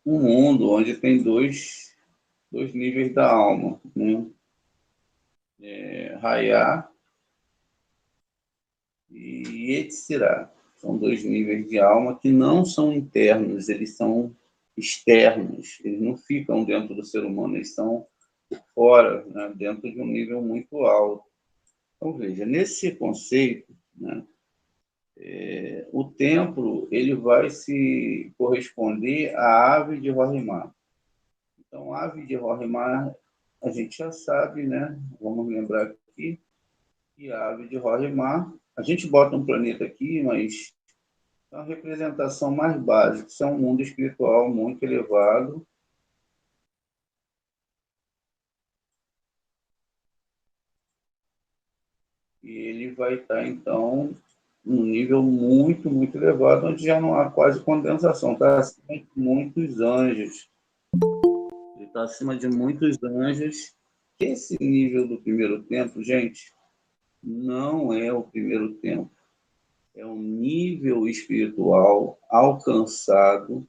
Um mundo onde tem dois níveis da alma, né? Raiá e Yetzirah. São dois níveis de alma que não são internos, eles são externos, eles não ficam dentro do ser humano, eles estão fora, né? Dentro de um nível muito alto. Então, veja, nesse conceito, né, o templo ele vai se corresponder à ave de Rohirrim. Então, a ave de Rohirrim, a gente já sabe, né? Vamos lembrar aqui que a ave de Rohirrim, a gente bota um planeta aqui, mas é uma representação mais básica. Isso é um mundo espiritual muito elevado. E ele vai estar, então, num nível muito, muito elevado, onde já não há quase condensação. Está acima de muitos anjos. Ele está acima de muitos anjos. Esse nível do primeiro templo, gente, não é o primeiro templo. É um nível espiritual alcançado.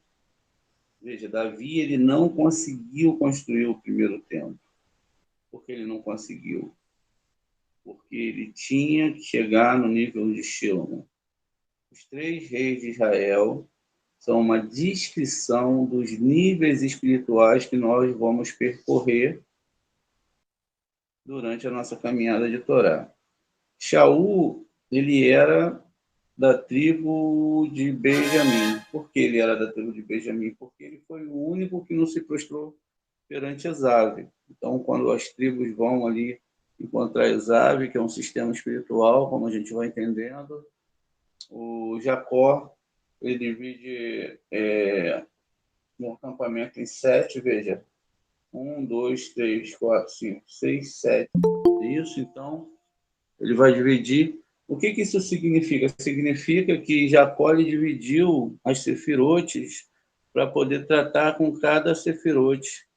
Veja, Davi ele não conseguiu construir o primeiro templo. Por que ele não conseguiu? Porque ele tinha que chegar no nível de Shlomo. Os três reis de Israel são uma descrição dos níveis espirituais que nós vamos percorrer durante a nossa caminhada de Torá. Shaul, ele era da tribo de Benjamim. Por que ele era da tribo de Benjamim? Porque ele foi o único que não se prostrou perante Esav. Então, quando as tribos vão ali encontrar Esav, que é um sistema espiritual, como a gente vai entendendo, o Jacó ele divide no acampamento em 7, veja, 1, 2, 3, 4, 5, 6, 7. Isso, então, ele vai dividir. O que isso significa? Significa que Jacó ele dividiu as sefirotes para poder tratar com cada sefirote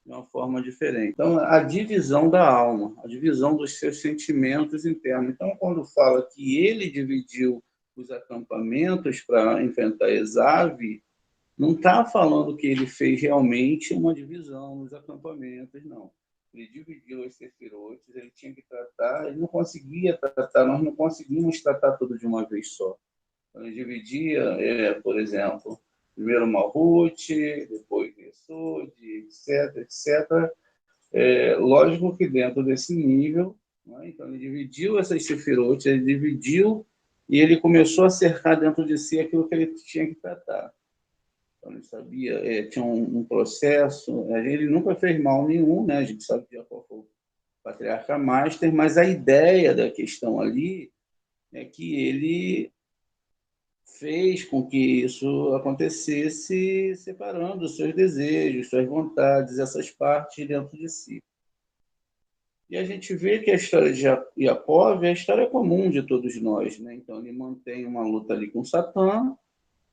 de uma forma diferente. Então, a divisão da alma, a divisão dos seus sentimentos internos. Então, quando fala que ele dividiu os acampamentos para enfrentar Esav, não está falando que ele fez realmente uma divisão nos acampamentos, não. Ele dividiu os sefirotes, ele tinha que tratar, ele não conseguia tratar, nós não conseguimos tratar tudo de uma vez só. Então, ele dividia, por exemplo, primeiro Malhut, depois Yesod, etc, etc. Lógico que dentro desse nível, né, então ele dividiu essas sefirotes, ele dividiu e ele começou a cercar dentro de si aquilo que ele tinha que tratar. Então, ele sabia, tinha um processo, ele nunca fez mal nenhum, né? A gente sabe que Jacó foi o patriarca master, mas a ideia da questão ali é que ele fez com que isso acontecesse separando os seus desejos, suas vontades, essas partes dentro de si. E a gente vê que a história de Jacob é a história comum de todos nós, né? Então, ele mantém uma luta ali com Satã,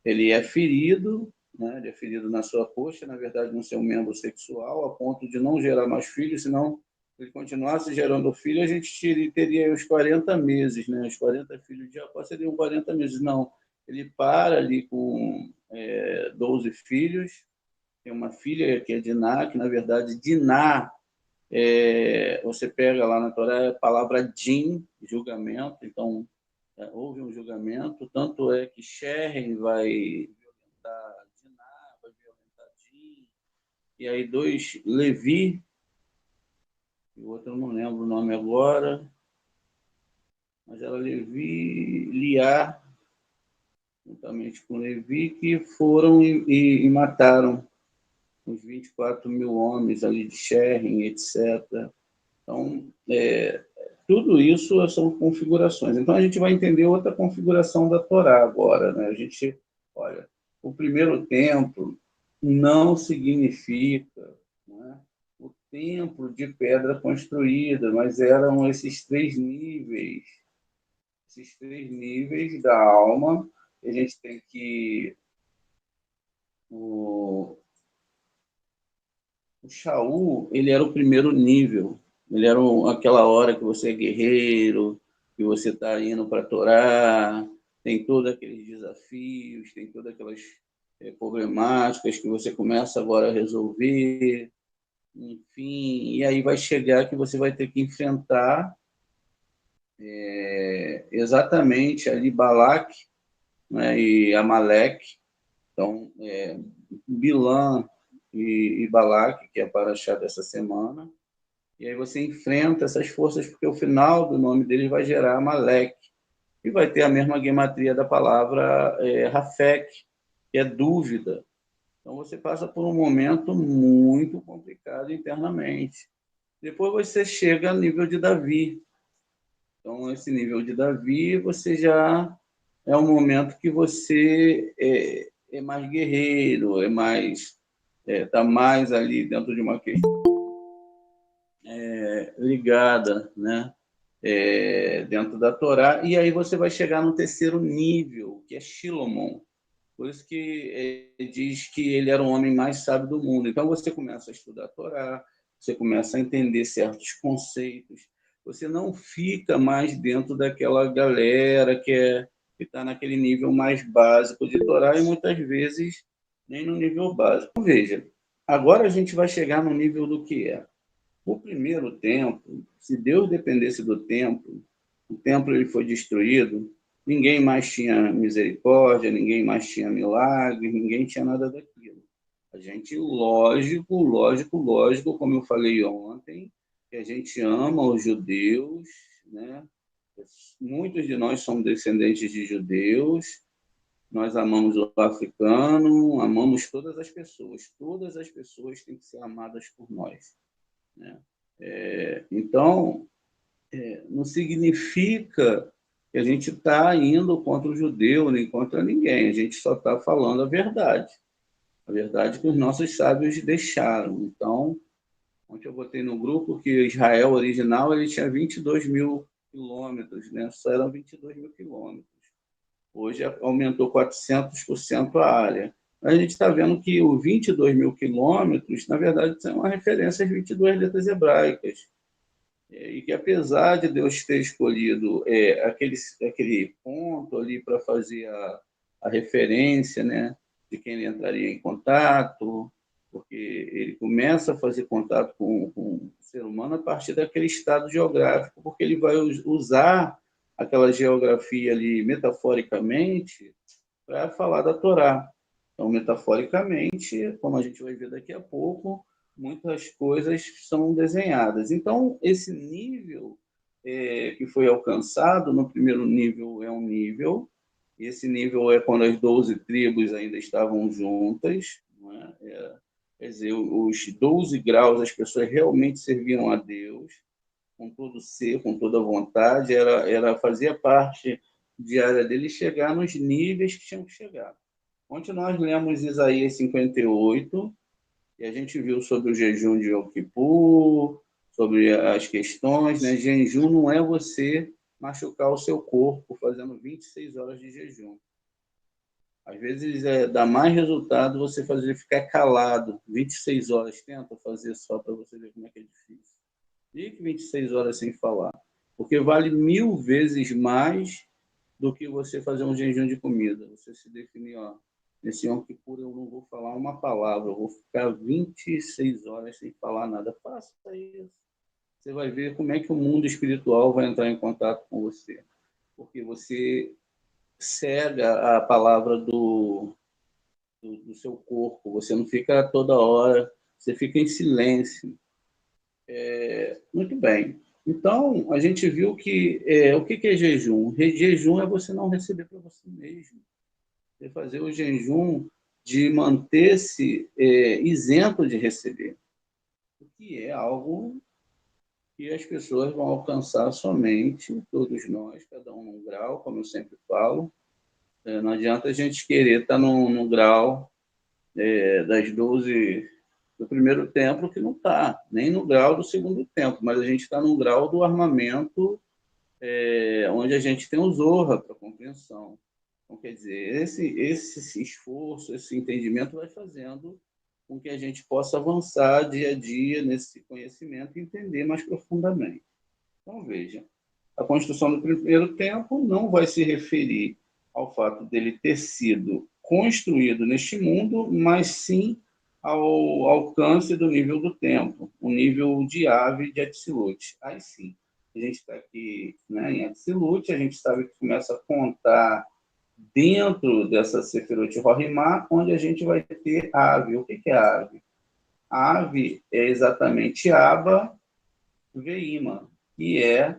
ele é ferido, né? Ele é ferido na sua coxa, na verdade, no seu membro sexual, a ponto de não gerar mais filhos, senão, se ele continuasse gerando filho, a gente teria os 40 meses, né? Os 40 filhos de Jacó seriam 40 meses. Não, ele para ali com 12 filhos, tem uma filha que é Diná, que, na verdade, Diná, você pega lá na Torá a palavra din, julgamento, então houve um julgamento, tanto é que Sherem vai violentar Diná, vai violentar Din, e aí dois, Levi, e o outro eu não lembro o nome agora, mas era Levi, Liá, juntamente com Levi, que foram e mataram uns 24 mil homens ali de Sherem, etc. Então, tudo isso são configurações. Então, a gente vai entender outra configuração da Torá agora, né? A gente, olha, o primeiro templo não significa, né, o templo de pedra construída, mas eram esses três níveis da alma. A gente tem que o Shaul, ele era o primeiro nível. Ele era aquela hora que você é guerreiro, que você está indo para Torá, tem todos aqueles desafios, tem todas aquelas problemáticas que você começa agora a resolver, enfim, e aí vai chegar que você vai ter que enfrentar exatamente ali Balaque, né, e Amaleque. Então, Bilã e Balaque, que é a paraxá dessa semana, e aí você enfrenta essas forças, porque o final do nome deles vai gerar Amaleque, e vai ter a mesma gematria da palavra Rafek, que é dúvida. Então você passa por um momento muito complicado internamente. Depois você chega ao nível de Davi. Então, esse nível de Davi, você já é um momento que você é mais guerreiro, é mais está mais ali dentro de uma questão ligada, né? Dentro da Torá, e aí você vai chegar no terceiro nível, que é Shilomon. Por isso que diz que ele era o homem mais sábio do mundo. Então você começa a estudar a Torá, você começa a entender certos conceitos, você não fica mais dentro daquela galera que está naquele nível mais básico de Torá e muitas vezes nem no nível básico. Então, veja, agora a gente vai chegar no nível do que é. O primeiro templo, se Deus dependesse do templo, o templo ele foi destruído, ninguém mais tinha misericórdia, ninguém mais tinha milagre, ninguém tinha nada daquilo. A gente, lógico, como eu falei ontem, que a gente ama os judeus, né? Muitos de nós somos descendentes de judeus, nós amamos o africano, amamos todas as pessoas têm que ser amadas por nós, né? Então, não significa que a gente está indo contra o judeu, nem contra ninguém, a gente só está falando a verdade que os nossos sábios deixaram. Então, ontem eu botei no grupo que Israel original ele tinha 22 mil quilômetros, né? Só eram 22 mil quilômetros. Hoje aumentou 400% a área. A gente está vendo que os 22 mil quilômetros, na verdade, são uma referência às 22 letras hebraicas. E que, apesar de Deus ter escolhido aquele ponto ali para fazer a referência, né, de quem ele entraria em contato, porque ele começa a fazer contato com o ser humano a partir daquele estado geográfico, porque ele vai usar aquela geografia ali metaforicamente para falar da Torá. Então, metaforicamente, como a gente vai ver daqui a pouco, muitas coisas são desenhadas. Então, esse nível que foi alcançado, no primeiro nível é um nível, esse nível é quando as 12 tribos ainda estavam juntas, não é? Quer dizer, os 12 graus, as pessoas realmente serviam a Deus, com todo ser, com toda vontade, fazia parte diária dele chegar nos níveis que tinham que chegar. Ontem nós lemos Isaías 58, e a gente viu sobre o jejum de Yom Kippur, sobre as questões, né? Jejum não é você machucar o seu corpo fazendo 26 horas de jejum. Às vezes dá mais resultado você fazer ele ficar calado 26 horas. Tenta fazer só para você ver como é que é difícil. Fique 26 horas sem falar. Porque vale 1000 vezes mais do que você fazer um jejum de comida. Você se definir, ó, nesse Yom Kippur eu não vou falar uma palavra, eu vou ficar 26 horas sem falar nada. Faça isso. Você vai ver como é que o mundo espiritual vai entrar em contato com você. Porque você cega a palavra do seu corpo, você não fica toda hora, você fica em silêncio. Muito bem. Então, a gente viu que o que é jejum? Jejum é você não receber para você mesmo. Você fazer o jejum de manter-se isento de receber, o que é algo que as pessoas vão alcançar somente, todos nós, cada um num grau, como eu sempre falo. Não adianta a gente querer estar no grau das 12 do primeiro templo, que não está, nem no grau do segundo templo, mas a gente está no grau do armamento, onde a gente tem o Zorra para compreensão. Então, quer dizer, esse esforço, esse entendimento vai fazendo com que a gente possa avançar dia a dia nesse conhecimento e entender mais profundamente. Então, veja, a construção do primeiro templo não vai se referir ao fato dele ter sido construído neste mundo, mas sim ao alcance do nível do tempo, o nível de ave de Atzilut. Aí sim, a gente está aqui, né, em Atzilut, a gente sabe que começa a contar dentro dessa Sefirot Rohimá, onde a gente vai ter ave. O que é ave? Ave é exatamente Aba Veima, que é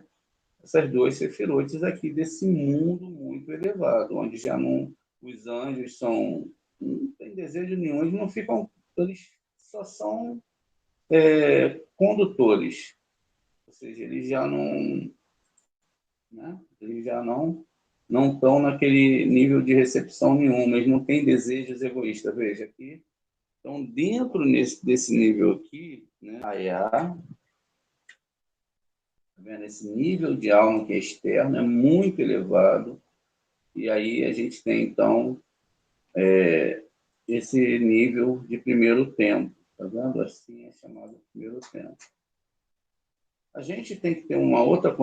essas duas sefirotes aqui desse mundo muito elevado, onde já não, os anjos são, não tem desejo nenhum, eles não ficam, eles só são condutores, ou seja, eles já não, né, eles já não estão naquele nível de recepção nenhuma, eles não têm desejos egoístas, veja aqui. Então, dentro desse nível aqui, né, Ayá, esse nível de alma que é externo é muito elevado, e aí a gente tem, então, esse nível de primeiro tempo. Está vendo? Assim é chamado primeiro tempo. A gente tem que ter uma outra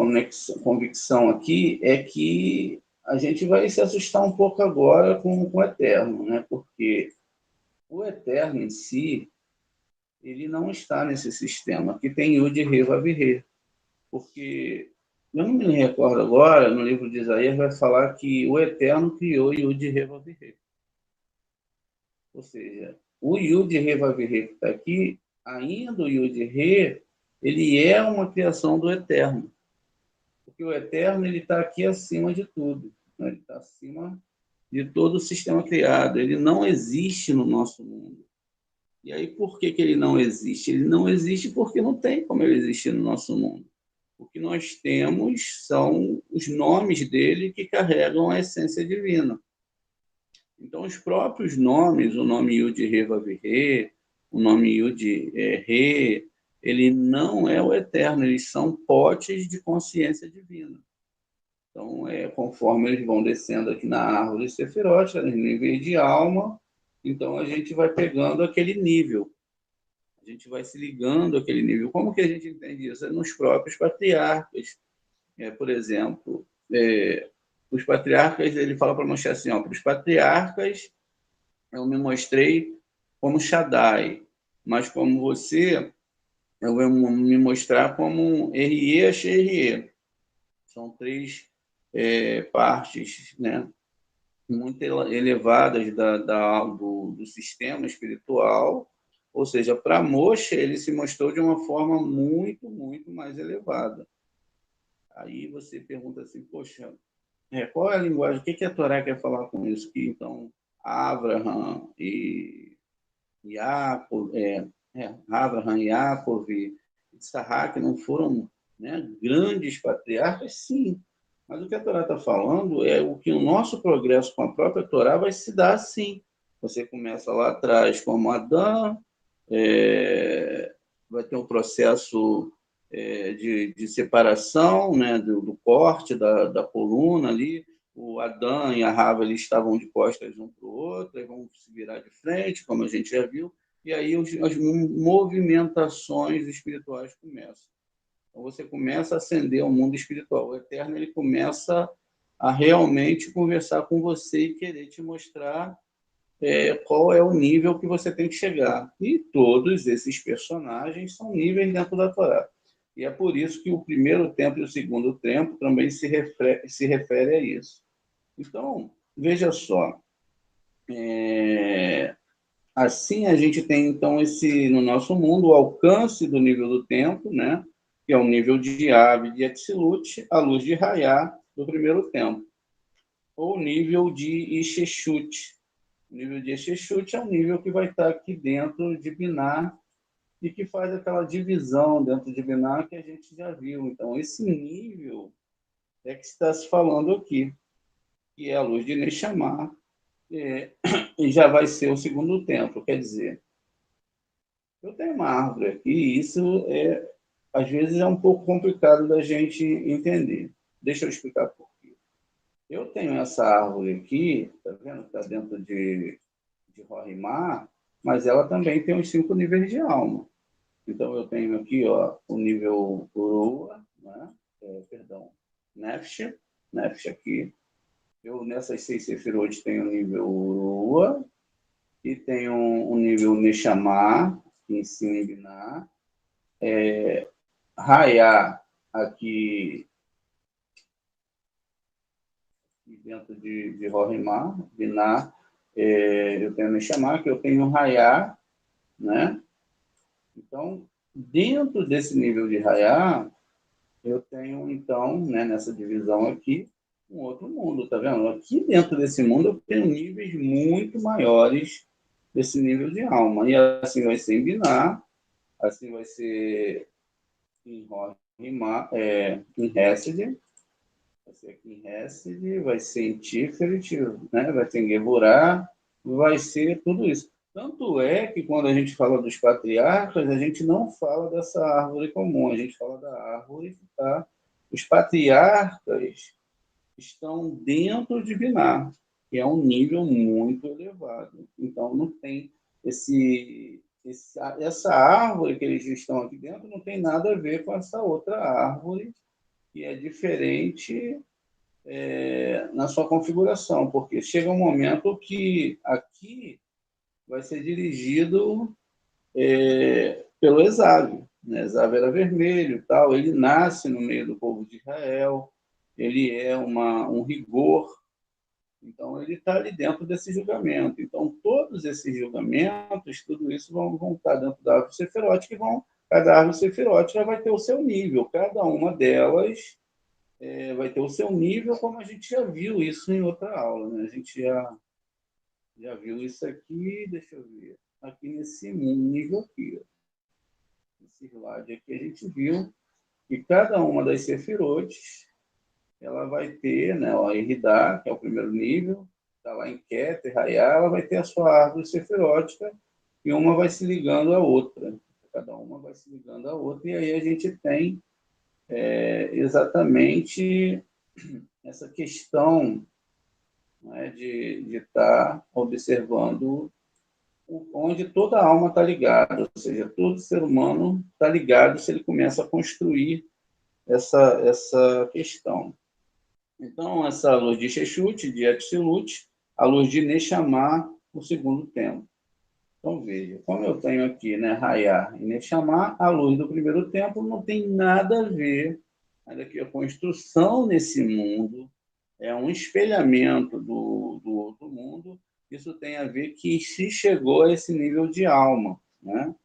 convicção aqui, é que a gente vai se assustar um pouco agora com o Eterno, né? Porque o Eterno em si, ele não está nesse sistema. Aqui tem Yud, Re, Vav, Re. Porque eu não me recordo agora, no livro de Isaías vai falar que o Eterno criou Yud, Re, Vav, Re. Ou seja, o Yud, Re, Vav, Re que está aqui, ainda o Yud, Re, ele é uma criação do Eterno. Porque o Eterno ele está aqui acima de tudo. Né? Ele está acima de todo o sistema criado. Ele não existe no nosso mundo. E aí, por que ele não existe? Ele não existe porque não tem como ele existir no nosso mundo. O que nós temos são os nomes dele que carregam a essência divina. Então, os próprios nomes, o nome Yud, Re, Vav, Re, o nome Yud, Re, ele não é o eterno, eles são potes de consciência divina. Então, conforme eles vão descendo aqui na árvore Sefirot, nos níveis de alma, então a gente vai pegando aquele nível. A gente vai se ligando àquele nível. Como que a gente entende isso? É nos próprios patriarcas. Por exemplo, os patriarcas, ele fala para Moshe assim, para os patriarcas eu me mostrei como Shaddai, mas como você, eu vou me mostrar como Erie, Sherie. São três partes, né, muito elevadas do sistema espiritual, ou seja, para Moshe ele se mostrou de uma forma muito, muito mais elevada. Aí você pergunta assim, poxa, qual é a linguagem? O que a Torá quer falar com isso? Que então Abraham e Yaakov, Abraham, Yaakov e Isaac não foram, né, grandes patriarcas? Sim. Mas o que a Torá está falando é o que o nosso progresso com a própria Torá vai se dar sim. Você começa lá atrás como Adão, vai ter um processo de separação, né, do corte da coluna ali. O Adão e a Rava eles estavam de costas um para o outro, aí vão se virar de frente, como a gente já viu, e aí as movimentações espirituais começam. Então você começa a ascender ao mundo espiritual. O Eterno ele começa a realmente conversar com você e querer te mostrar qual é o nível que você tem que chegar. E todos esses personagens são níveis dentro da Torá. E é por isso que o primeiro tempo e o segundo tempo também se refere a isso. Então, veja só. Assim a gente tem, então, no nosso mundo, o alcance do nível do tempo, né? Que é o nível de ave de Atzilut, a luz de Raiá do primeiro tempo. Ou nível de Ixechut. O nível de Ixechut é um nível que vai estar aqui dentro de Biná e que faz aquela divisão dentro de Biná que a gente já viu. Então, esse nível é que está se falando aqui, que é a luz de Neshama, e já vai ser o segundo templo. Quer dizer, eu tenho uma árvore aqui e isso às vezes é um pouco complicado da gente entender. Deixa eu explicar por quê. Eu tenho essa árvore aqui, tá vendo? Está dentro de Rorimar, mas ela também tem os 5 níveis de alma. Então, eu tenho aqui o nível Urua, né? Perdão, Nefesh aqui. Eu, nessas 6 sefirot, tenho o nível Urua, e tenho o nível Neshama, que ensina em Binah, Raya, aqui dentro de Rohimá, Binah, eu tenho Neshama, que eu tenho Raya, né? Então, dentro desse nível de Raya, eu tenho, então, né, nessa divisão aqui, um outro mundo, tá vendo? Aqui dentro desse mundo eu tenho níveis muito maiores desse nível de alma. E assim vai ser em Binah, assim vai ser em Rohimá, em Hesed, vai ser aqui em Hesed, vai ser em Tiferet, né? Vai ser em Geburah, vai ser tudo isso. Tanto é que quando a gente fala dos patriarcas, a gente não fala dessa árvore comum, a gente fala da árvore que está. Os patriarcas estão dentro de Binah, que é um nível muito elevado. Então, não tem essa árvore que eles estão aqui dentro não tem nada a ver com essa outra árvore, que é diferente na sua configuração, porque chega um momento que aqui vai ser dirigido pelo Esav. Né? Esav era vermelho, tal. Ele nasce no meio do povo de Israel, ele é um rigor, então ele está ali dentro desse julgamento. Então todos esses julgamentos, tudo isso vão estar dentro da árvore Sefirote, cada árvore Sefirote já vai ter o seu nível, cada uma delas vai ter o seu nível, como a gente já viu isso em outra aula. Né? A gente já viu isso aqui, deixa eu ver, aqui nesse nível aqui, esse slide aqui, a gente viu que cada uma das sefirotes, ela vai ter, né, a Eridá, que é o primeiro nível, está lá em Keter, Rayá, ela vai ter a sua árvore sefirótica, e uma vai se ligando à outra. Cada uma vai se ligando à outra, e aí a gente tem exatamente essa questão, né, de estar observando onde toda a alma está ligada, ou seja, todo ser humano está ligado se ele começa a construir essa questão. Então, essa luz de Sheshut, de Absolute, a luz de Neshama, o segundo tempo. Então, veja, como eu tenho aqui, né, Rayar e Neshama, a luz do primeiro tempo não tem nada a ver. Olha aqui, a construção nesse mundo é um espelhamento do outro mundo. Isso tem a ver que se chegou a esse nível de alma, né?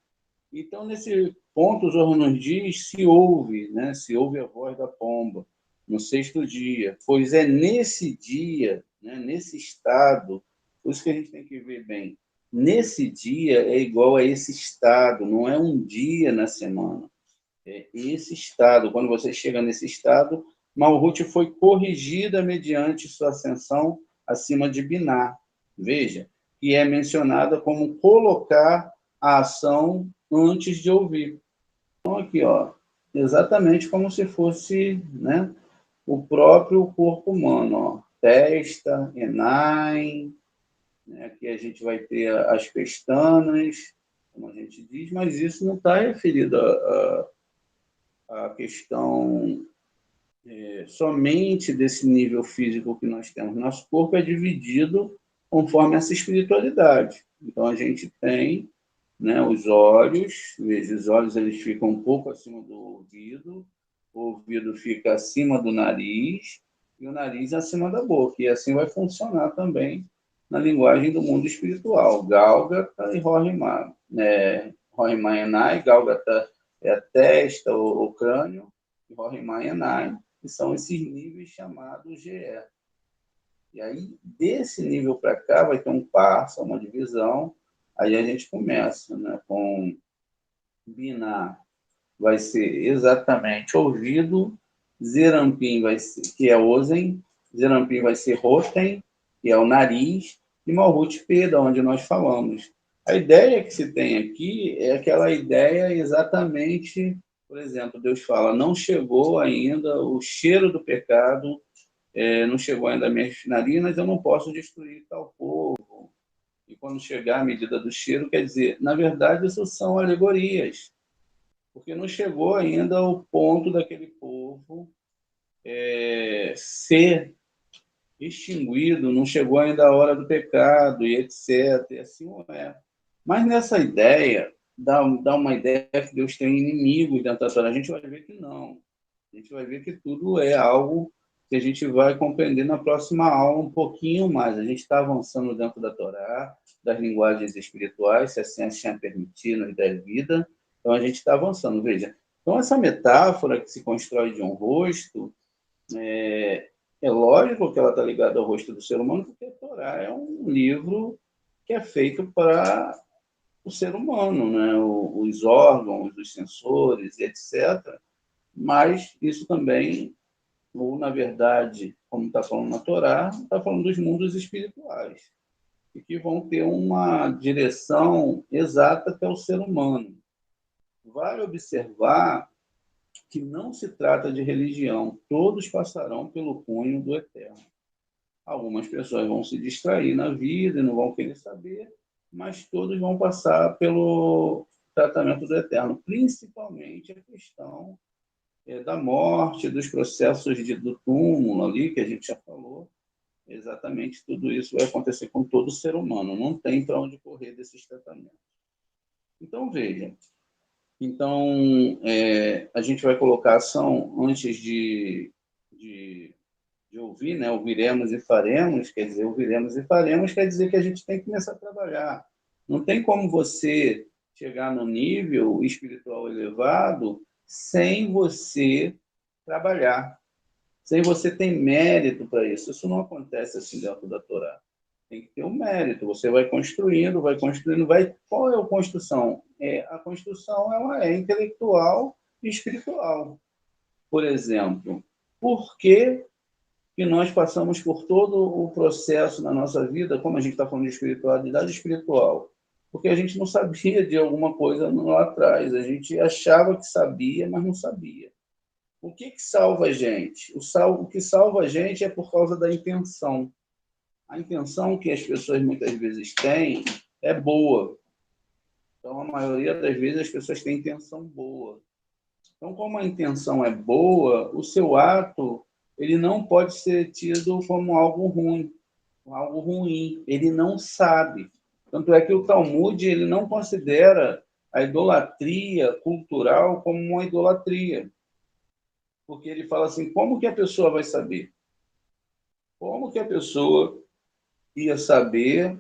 Então, nesse ponto, o Zohar nos diz, se ouve, né? Se ouve a voz da pomba, no sexto dia. Pois é nesse dia, né? Nesse estado, por isso que a gente tem que ver bem. Nesse dia é igual a esse estado, não é um dia na semana. É esse estado. Quando você chega nesse estado, Malhut foi corrigida mediante sua ascensão acima de Binah. Veja, que é mencionada como colocar a ação antes de ouvir. Então, aqui, ó, exatamente como se fosse, né, o próprio corpo humano. Ó. Testa, Enai, né, aqui a gente vai ter as pestanas, como a gente diz, mas isso não está referido a questão somente desse nível físico que nós temos. Nosso corpo é dividido conforme essa espiritualidade. Então, a gente tem, né, os olhos, veja, os olhos eles ficam um pouco acima do o ouvido fica acima do nariz e o nariz acima da boca. E assim vai funcionar também na linguagem do mundo espiritual. Gálgata e Rohimá. Rohimá Enai, Gálgata é a testa, o crânio, e Rohimá Enai, que são esses níveis chamados GE. E aí, desse nível para cá, vai ter um passo, uma divisão. Aí a gente começa, né, com Binah, vai ser exatamente ouvido, Zerampim vai ser, que é Ozen, Zerampim vai ser Rotem, que é o nariz, e Malhut Peda, onde nós falamos. A ideia que se tem aqui é aquela ideia exatamente, por exemplo, Deus fala, não chegou ainda o cheiro do pecado, não chegou ainda a minhas narinas, eu não posso destruir tal povo. E quando chegar a medida do cheiro, quer dizer, na verdade, isso são alegorias, porque não chegou ainda ao ponto daquele povo ser extinguido, não chegou ainda a hora do pecado, e etc. E assim não é. Mas nessa ideia, dá uma ideia que Deus tem inimigos dentro da Torá. A gente vai ver que não. A gente vai ver que tudo é algo que a gente vai compreender na próxima aula um pouquinho mais. A gente está avançando dentro da Torá, das linguagens espirituais, se a ciência permitir, nos der vida. Então, a gente está avançando. Veja, então essa metáfora que se constrói de um rosto, é lógico que ela está ligada ao rosto do ser humano, porque a Torá é um livro que é feito para o ser humano, né? Os órgãos, os sensores, etc. Mas isso também, ou na verdade, como está falando na Torá, está falando dos mundos espirituais, e que vão ter uma direção exata até o ser humano. Vale observar que não se trata de religião, todos passarão pelo cunho do Eterno. Algumas pessoas vão se distrair na vida e não vão querer saber, mas todos vão passar pelo tratamento do Eterno, principalmente a questão da morte, dos processos do túmulo ali, que a gente já falou. Exatamente tudo isso vai acontecer com todo ser humano, não tem para onde correr desses tratamentos. Então, veja, então, a gente vai colocar ação antes de ouvir, né? Ouviremos e faremos, quer dizer, ouviremos e faremos, quer dizer que a gente tem que começar a trabalhar. Não tem como você chegar no nível espiritual elevado sem você trabalhar, sem você ter mérito para isso. Isso não acontece assim dentro da Torá. Tem que ter um mérito. Você vai construindo, vai construindo, vai. Qual é a construção? A construção ela é intelectual e espiritual. Por exemplo, por que que nós passamos por todo o processo na nossa vida, como a gente está falando de espiritualidade espiritual? Porque a gente não sabia de alguma coisa lá atrás. A gente achava que sabia, mas não sabia. O que salva a gente? O que salva a gente é por causa da intenção. A intenção que as pessoas muitas vezes têm é boa. Então, a maioria das vezes as pessoas têm intenção boa. Então, como a intenção é boa, o seu ato ele não pode ser tido como algo ruim, algo ruim. Ele não sabe. Tanto é que o Talmud ele não considera a idolatria cultural como uma idolatria. Porque ele fala assim, como que a pessoa vai saber? Como que a pessoa ia saber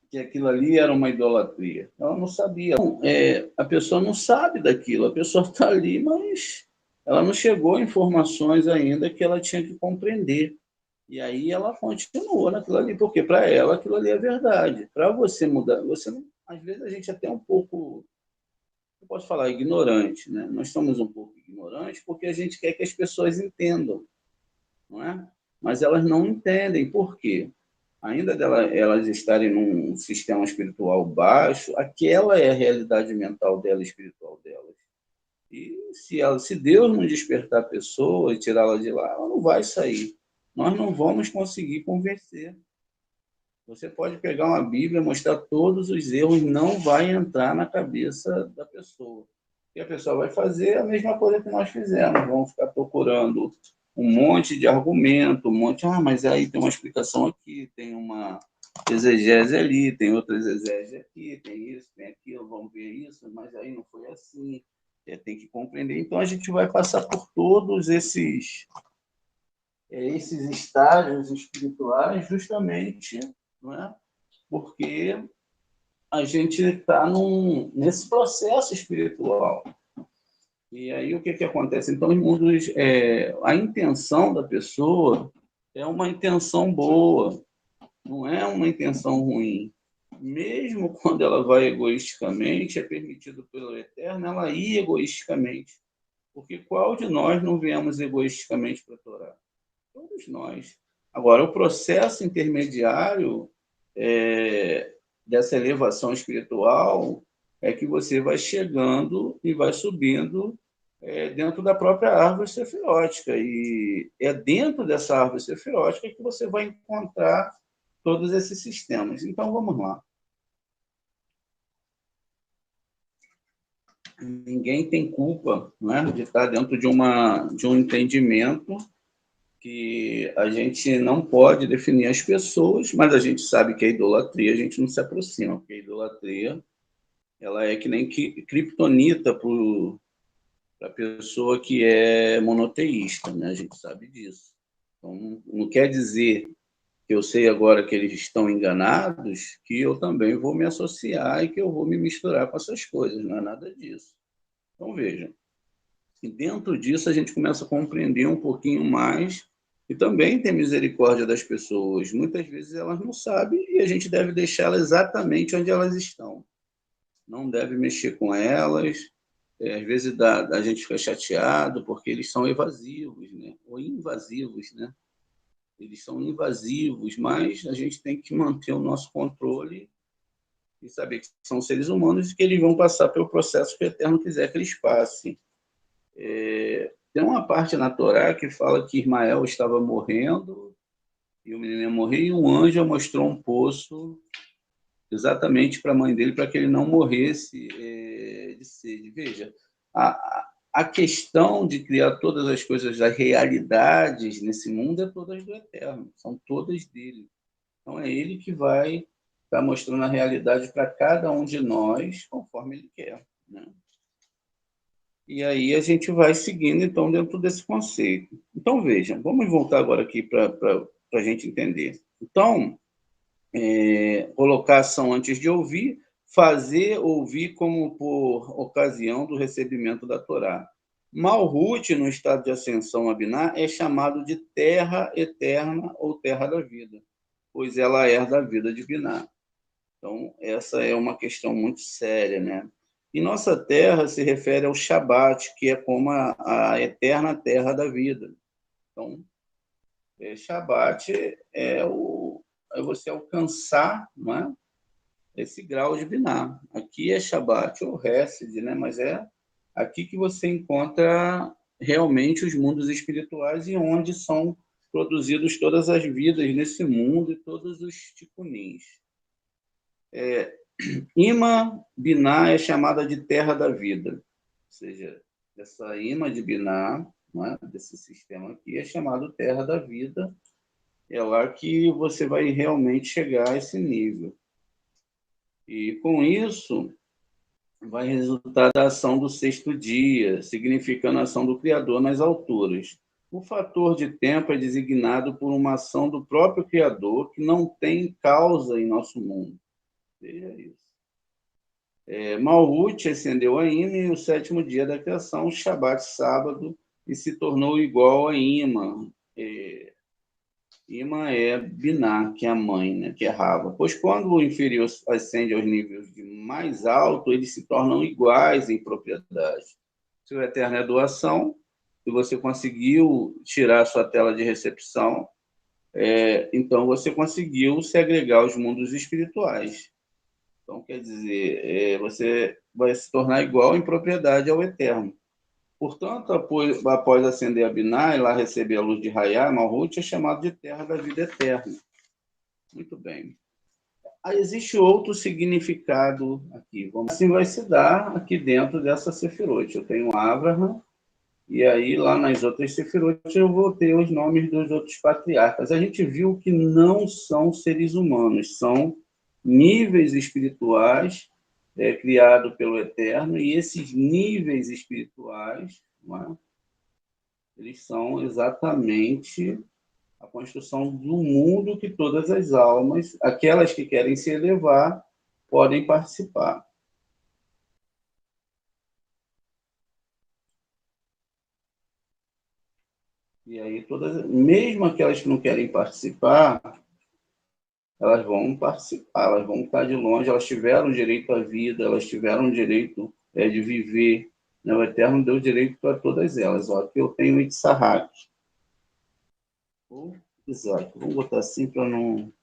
que aquilo ali era uma idolatria? Ela não sabia. A pessoa não sabe daquilo, a pessoa está ali, mas ela não chegou a informações ainda que ela tinha que compreender. E aí ela continuou naquilo ali, porque para ela aquilo ali é verdade. Para você mudar, você não, às vezes a gente até é um pouco, eu posso falar, ignorante, né? Nós somos um pouco ignorantes porque a gente quer que as pessoas entendam, não é? Mas elas não entendem. Por quê? Ainda elas estarem num sistema espiritual baixo, aquela é a realidade mental dela, espiritual delas. E se Deus não despertar a pessoa e tirá-la de lá, ela não vai sair. Nós não vamos conseguir convencer. Você pode pegar uma Bíblia, mostrar todos os erros, não vai entrar na cabeça da pessoa. E a pessoa vai fazer a mesma coisa que nós fizemos. Vamos ficar procurando um monte de argumento, mas aí tem uma explicação aqui, tem uma exegese ali, tem outra exegese aqui, tem isso, tem aquilo, vamos ver isso, mas aí não foi assim. Tem que compreender. Então a gente vai passar por todos esses estágios espirituais justamente, não é? Porque a gente está nesse processo espiritual. E aí o que acontece? Então, os mundos, a intenção da pessoa é uma intenção boa, não é uma intenção ruim. Mesmo quando ela vai egoisticamente, é permitido pelo Eterno ela ir egoisticamente. Porque qual de nós não viemos egoisticamente para a Torá? Todos nós. Agora, o processo intermediário dessa elevação espiritual é que você vai chegando e vai subindo dentro da própria árvore sefirótica. E é dentro dessa árvore sefirótica que você vai encontrar todos esses sistemas. Então, vamos lá. Ninguém tem culpa, né, de estar dentro de um entendimento que a gente não pode definir as pessoas, mas a gente sabe que a idolatria a gente não se aproxima, porque a idolatria ela é que nem criptonita para a pessoa que é monoteísta, né? A gente sabe disso. Então, não quer dizer que eu sei agora que eles estão enganados, que eu também vou me associar e que eu vou me misturar com essas coisas, não é nada disso. Então, vejam, e dentro disso a gente começa a compreender um pouquinho mais e também ter misericórdia das pessoas. Muitas vezes elas não sabem e a gente deve deixá-las exatamente onde elas estão. Não deve mexer com elas. Às vezes a gente fica chateado porque eles são evasivos, né? Ou invasivos, né? Eles são invasivos, mas a gente tem que manter o nosso controle e saber que são seres humanos e que eles vão passar pelo processo que o Eterno quiser que eles passem. Tem uma parte na Torá que fala que Ismael estava morrendo e o menino ia morrer e um anjo mostrou um poço exatamente para a mãe dele, para que ele não morresse de sede. Veja, a questão de criar todas as coisas, as realidades nesse mundo é todas do Eterno, são todas dele. Então é ele que vai estar mostrando a realidade para cada um de nós, conforme ele quer, né? E aí a gente vai seguindo, então, dentro desse conceito. Então, vejam, vamos voltar agora aqui para a gente entender. Então, colocação antes de ouvir, fazer ouvir como por ocasião do recebimento da Torá. Malhut, no estado de ascensão a Biná, é chamado de terra eterna ou terra da vida, pois ela é da vida de Biná. Então, essa é uma questão muito séria, né? E nossa terra se refere ao Shabat, que é como a eterna terra da vida. Então, Shabat é você alcançar, não é? Esse grau de Biná. Aqui é Shabat ou Hesed, né? Mas é aqui que você encontra realmente os mundos espirituais e onde são produzidos todas as vidas nesse mundo e todos os ticunins. Ima Biná é chamada de terra da vida, ou seja, essa Ima de Biná, né, desse sistema aqui, é chamado terra da vida. É lá que você vai realmente chegar a esse nível. E com isso vai resultar da ação do sexto dia, significando a ação do Criador nas alturas. O fator de tempo é designado por uma ação do próprio Criador que não tem causa em nosso mundo. Veja isso. Malhut ascendeu a Ima em o sétimo dia da criação, Shabat, sábado, e se tornou igual a Ima. Ima é Biná, que é a mãe, né, que é Rava. Pois quando o inferior ascende aos níveis de mais alto, eles se tornam iguais em propriedade. Se o eterno é doação, se você conseguiu tirar a sua tela de recepção, então você conseguiu segregar os mundos espirituais. Então, quer dizer, você vai se tornar igual em propriedade ao Eterno. Portanto, após ascender a Binah e lá receber a luz de Raiá, Malhut é chamado de terra da vida eterna. Muito bem. Aí existe outro significado aqui. Assim vai se dar aqui dentro dessa Sefirot. Eu tenho Abraham, e aí lá nas outras Sefirot eu vou ter os nomes dos outros patriarcas. A gente viu que não são seres humanos, são níveis espirituais criados pelo Eterno, e esses níveis espirituais, não é? Eles são exatamente a construção do mundo que todas as almas, aquelas que querem se elevar, podem participar. E aí todas, mesmo aquelas que não querem participar, elas vão participar, elas vão estar de longe, elas tiveram direito à vida, elas tiveram direito de viver. Né? O Eterno deu direito para todas elas. Ó, aqui eu tenho Itzahak. Exato, vamos botar assim para não...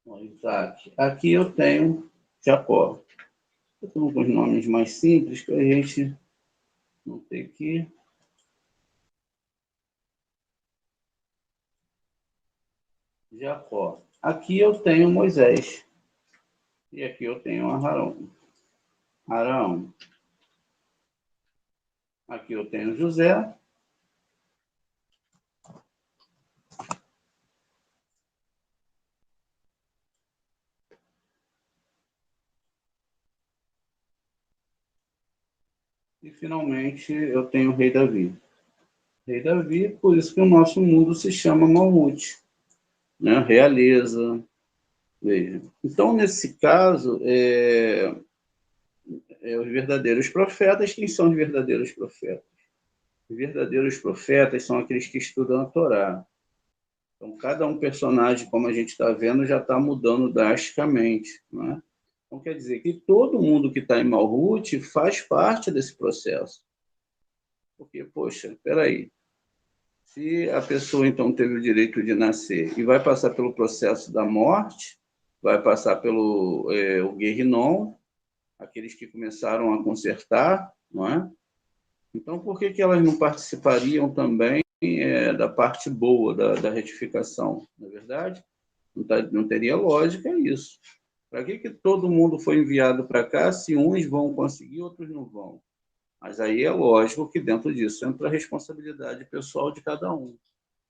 Ó, Isaac. Aqui eu tenho Jacó. Eu tenho alguns nomes mais simples que a gente não tem que... Jacó. Aqui eu tenho Moisés. E aqui eu tenho Aarão. Arão. Aqui eu tenho José. E, finalmente, eu tenho o rei Davi. Rei Davi, por isso que o nosso mundo se chama Malmute, né? Realeza. Veja. Então, nesse caso, os verdadeiros profetas, quem são os verdadeiros profetas? Os verdadeiros profetas são aqueles que estudam a Torá. Então, cada um personagem, como a gente está vendo, já está mudando drasticamente, né? Então, quer dizer que todo mundo que está em Malhut faz parte desse processo. Porque, poxa, peraí, se a pessoa, então, teve o direito de nascer e vai passar pelo processo da morte, vai passar pelo o Guerrinon, aqueles que começaram a consertar, não é? Então, por que elas não participariam também da parte boa da retificação? Não é verdade? Não teria lógica isso. Para que todo mundo foi enviado para cá se uns vão conseguir, outros não vão? Mas aí é lógico que dentro disso entra a responsabilidade pessoal de cada um,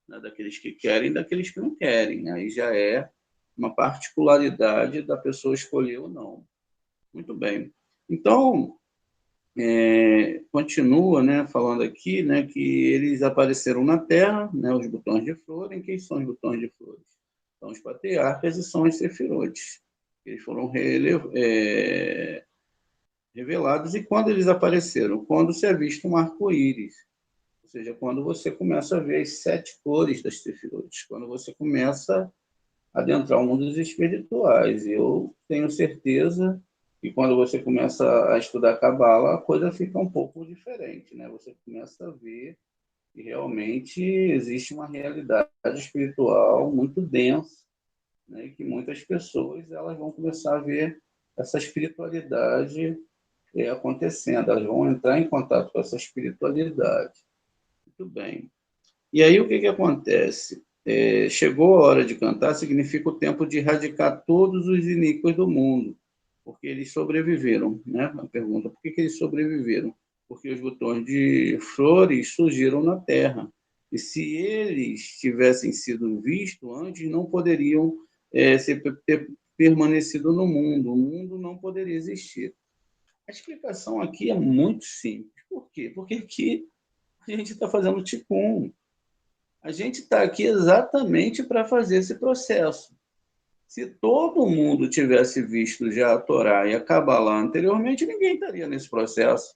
né? Daqueles que querem e daqueles que não querem. Aí já é uma particularidade da pessoa escolher ou não. Muito bem. Então, continua, né, falando aqui, né, que eles apareceram na Terra, né, os botões de flor. Em quem são os botões de flores? São os patriarcas e são os sefirotes. Eles foram revelados. E quando eles apareceram? Quando se avista um arco-íris. Ou seja, quando você começa a ver as 7 cores das sefirotes. Quando você começa a adentrar o mundo dos espirituais. E eu tenho certeza que quando você começa a estudar Cabala, a coisa fica um pouco diferente, né? Você começa a ver que realmente existe uma realidade espiritual muito densa, né? E que muitas pessoas elas vão começar a ver essa espiritualidade acontecendo, elas vão entrar em contato com essa espiritualidade. Muito bem. E aí o que acontece? Chegou a hora de cantar significa o tempo de erradicar todos os iníquos do mundo, porque eles sobreviveram, né? A pergunta, por que eles sobreviveram? Porque os botões de flores surgiram na Terra. E se eles tivessem sido vistos antes, não poderiam ter permanecido no mundo. O mundo não poderia existir. A explicação aqui é muito simples. Por quê? Porque aqui a gente está fazendo Tikkun. A gente está aqui exatamente para fazer esse processo. Se todo mundo tivesse visto já a Torá e a Kabbalah anteriormente, ninguém estaria nesse processo.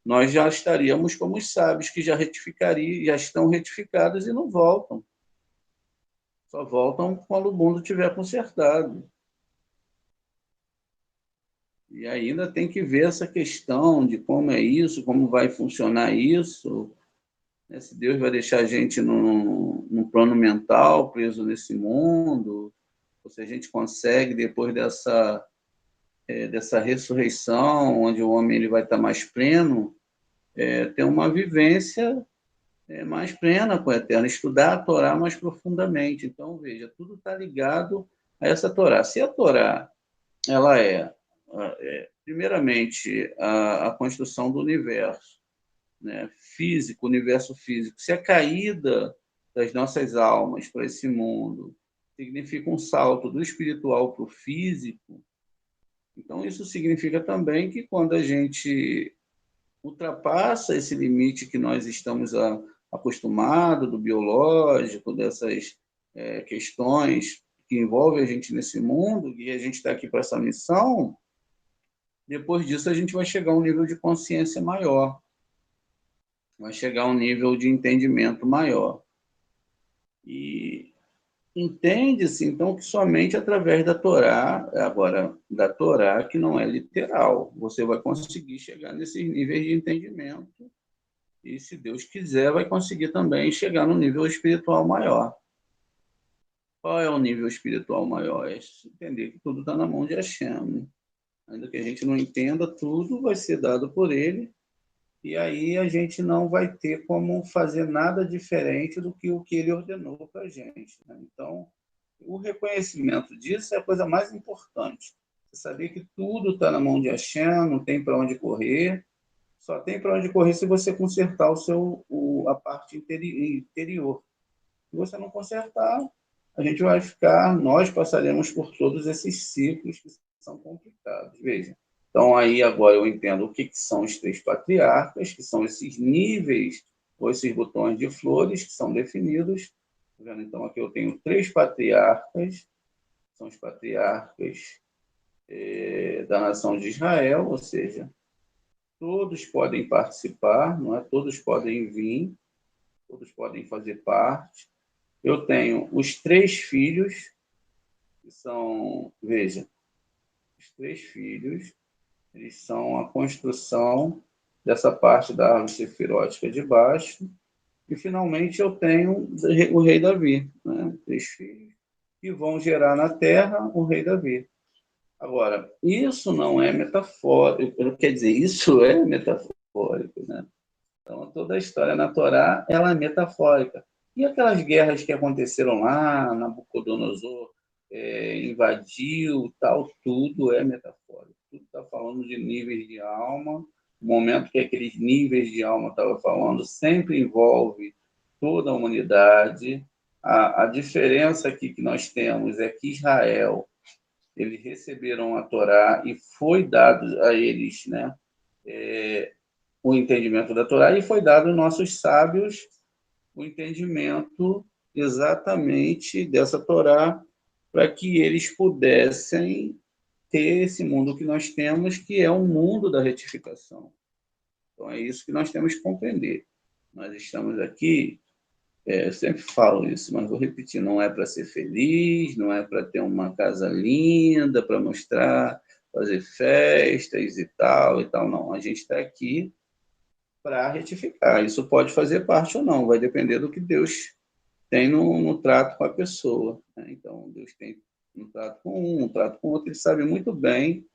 Nós já estaríamos como os sábios que já retificariam, já estão retificados e não voltam. Só voltam quando o mundo tiver consertado. E ainda tem que ver essa questão de como é isso, como vai funcionar isso, né? Se Deus vai deixar a gente num plano mental, preso nesse mundo, ou se a gente consegue, depois dessa ressurreição, onde o homem ele vai estar mais pleno, ter uma vivência mais plena com a Eterna, estudar a Torá mais profundamente. Então, veja, tudo está ligado a essa Torá. Se a Torá ela primeiramente, a construção do universo, né, físico, universo físico, se a caída das nossas almas para esse mundo significa um salto do espiritual para o físico, então isso significa também que quando a gente ultrapassa esse limite que nós estamos acostumados, do biológico, dessas questões que envolvem a gente nesse mundo, e a gente está aqui para essa missão, depois disso a gente vai chegar a um nível de consciência maior, vai chegar a um nível de entendimento maior. E entende-se, então, que somente através da Torá, agora, da Torá, que não é literal, você vai conseguir chegar nesses níveis de entendimento e, se Deus quiser, vai conseguir também chegar no nível espiritual maior. Qual é o nível espiritual maior? É entender que tudo está na mão de Hashem, né? Ainda que a gente não entenda, tudo vai ser dado por ele, e aí a gente não vai ter como fazer nada diferente do que o que ele ordenou para a gente, né? Então, o reconhecimento disso é a coisa mais importante. saber que tudo está na mão de Hashem, não tem para onde correr, só tem para onde correr se você consertar a parte interior. Se você não consertar, a gente vai ficar, nós passaremos por todos esses ciclos que são complicados. Veja. Então, aí agora eu entendo o que são os três patriarcas, que são esses níveis, ou esses botões de flores que são definidos. Então, aqui eu tenho três patriarcas, são os patriarcas da nação de Israel, ou seja, todos podem participar, não é? Todos podem vir, todos podem fazer parte. Eu tenho os três filhos, que são, veja, os três filhos, eles são a construção dessa parte da árvore sefirótica de baixo, e finalmente eu tenho o rei Davi, né? Três filhos que vão gerar na terra o rei Davi. Agora, isso não é metafórico, quer dizer, isso é metafórico, né? Então, toda a história na Torá, ela é metafórica. E aquelas guerras que aconteceram lá, Nabucodonosor invadiu, tal, tudo é metafórico. Tudo está falando de níveis de alma. O momento que aqueles níveis de alma estava falando sempre envolve toda a humanidade. A diferença aqui que nós temos é que Israel, eles receberam a Torá e foi dado a eles, né, o entendimento da Torá, e foi dado aos nossos sábios o entendimento exatamente dessa Torá, para que eles pudessem ter esse mundo que nós temos, que é um mundo da retificação. Então, é isso que nós temos que compreender. Nós estamos aqui, eu sempre falo isso, mas vou repetir, não é para ser feliz, não é para ter uma casa linda, para mostrar, fazer festas e tal, não. A gente está aqui para retificar. Isso pode fazer parte ou não, vai depender do que Deus tem no trato com a pessoa, né? Então, Deus tem um trato com um trato com outro, ele sabe muito bem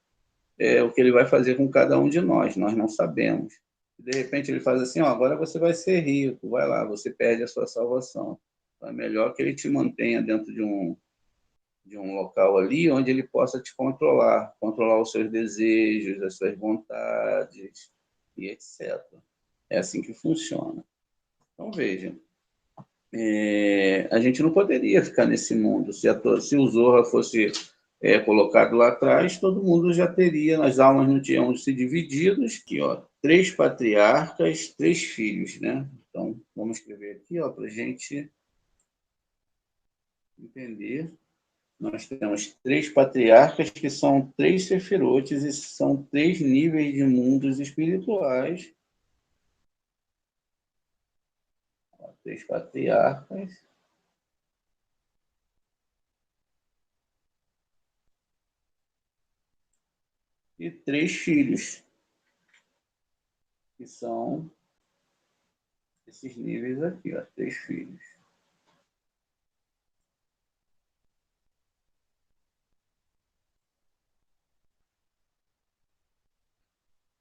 o que ele vai fazer com cada um de nós não sabemos. De repente ele faz assim, agora você vai ser rico, vai lá, você perde a sua salvação. Então, é melhor que ele te mantenha dentro de um local ali onde ele possa te controlar os seus desejos, as suas vontades, e etc. É assim que funciona. Então, veja, a gente não poderia ficar nesse mundo. Se o Zorra fosse colocado lá atrás, todo mundo já teria, as almas não tinham se divididos. Aqui, ó, três patriarcas, três filhos, né? Então, vamos escrever aqui, ó, para a gente entender. Nós temos três patriarcas, que são três sefirotes, e são três níveis de mundos espirituais. Três patriarcas. E três filhos, que são esses níveis aqui, ó, três filhos.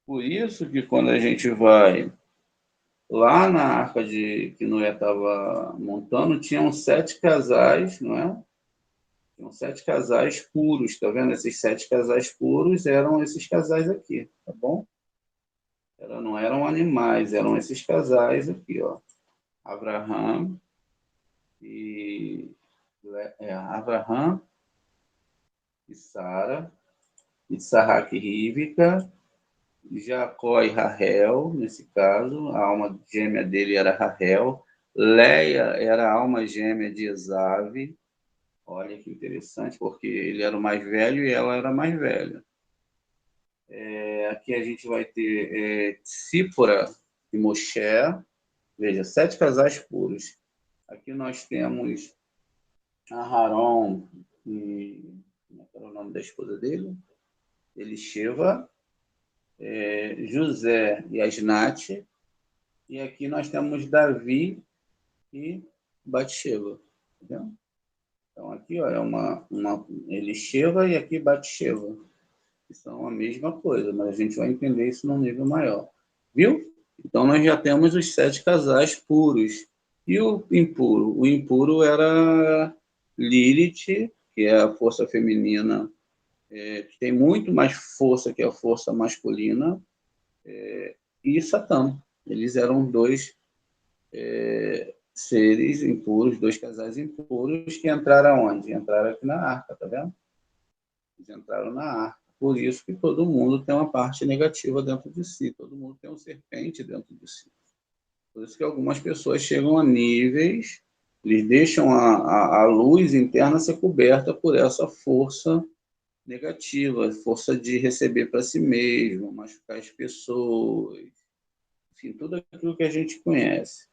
Por isso que quando a gente vai lá na arca que Noé estava montando, tinham 7 casais, não é? Tinham 7 casais puros, tá vendo? Esses 7 casais puros eram esses casais aqui, tá bom? Não eram animais, eram esses casais aqui, ó. Abraham Abraham e Sara, Isaac e Rívika, Jacó e Rahel, nesse caso, a alma gêmea dele era Rahel. Leia era a alma gêmea de Esave. Olha que interessante, porque ele era o mais velho e ela era a mais velha. Aqui a gente vai ter Tsípora e Moshe. Veja, 7 casais puros. Aqui nós temos Aharon e... Como era o nome da esposa dele? Elisheva. José e Asnate. E aqui nós temos Davi e Batsheva. Entendeu? Então, aqui ó, é uma Elisheva e aqui Batsheva. Que são a mesma coisa, mas a gente vai entender isso num nível maior. Viu? Então, nós já temos os 7 casais puros. E o impuro? O impuro era Lilith, que é a força feminina que tem muito mais força que a força masculina, e Satã. Eles eram dois seres impuros, dois casais impuros que entraram onde? Entraram aqui na arca, tá vendo? Eles entraram na arca. Por isso que todo mundo tem uma parte negativa dentro de si, todo mundo tem um serpente dentro de si. Por isso que algumas pessoas chegam a níveis, eles deixam a luz interna ser coberta por essa força negativa, força de receber para si mesmo, machucar as pessoas, enfim, tudo aquilo que a gente conhece.